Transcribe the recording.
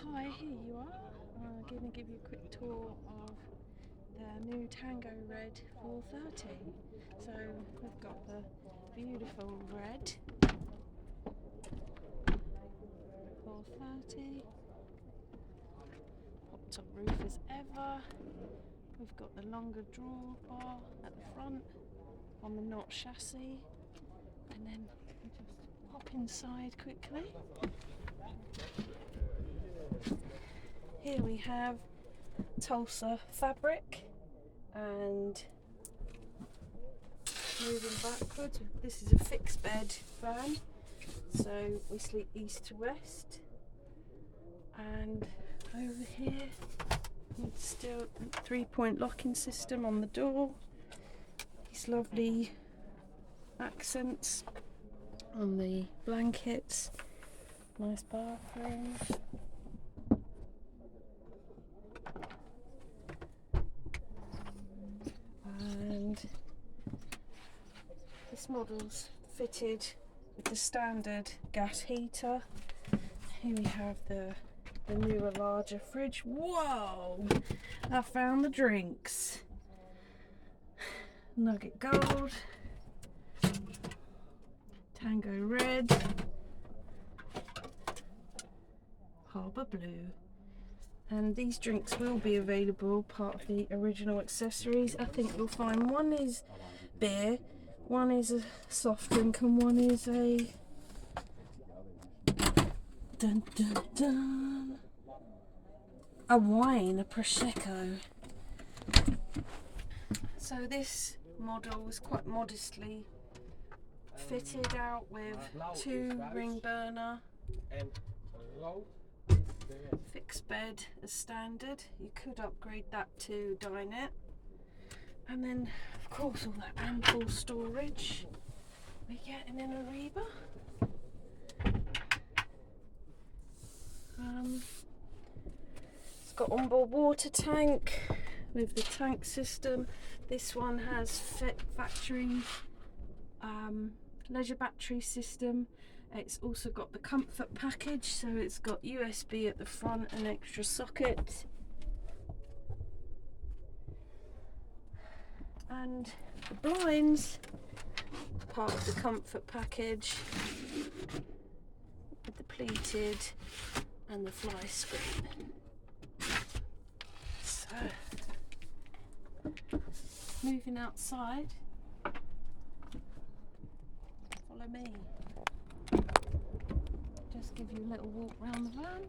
Hi, here you are. I'm going to give you a quick tour of the new Tango Red 430. So we've got the beautiful red 430, pop top roof as ever. We've got the longer drawbar at the front on the knot chassis, and then we just pop inside quickly. Here we have Tulsa fabric, and moving backwards, this is a fixed bed van, so we sleep east to west. And over here it's still a 3-point locking system on the door. These lovely accents on the blankets, nice bathroom. And this model's fitted with the standard gas heater. Here we have the newer, larger fridge. Whoa! I found the drinks. Nugget Gold, Tango Red, Harbour Blue. And these drinks will be available, part of the original accessories. I think you'll find one is beer, one is a soft drink, and one is a dun, dun, dun, a wine, a prosecco. So this model was quite modestly fitted out with 2 ring burner, fixed bed as standard. You could upgrade that to dinette, and then of course all that ample storage we get in an Eriba. It's got onboard water tank with the tank system. This one has factory leisure battery system. It's also got the comfort package, so it's got USB at the front and extra socket. And the blinds, part of the comfort package, with the pleated and the fly screen. So, moving outside, follow me. Just give you a little walk around the van.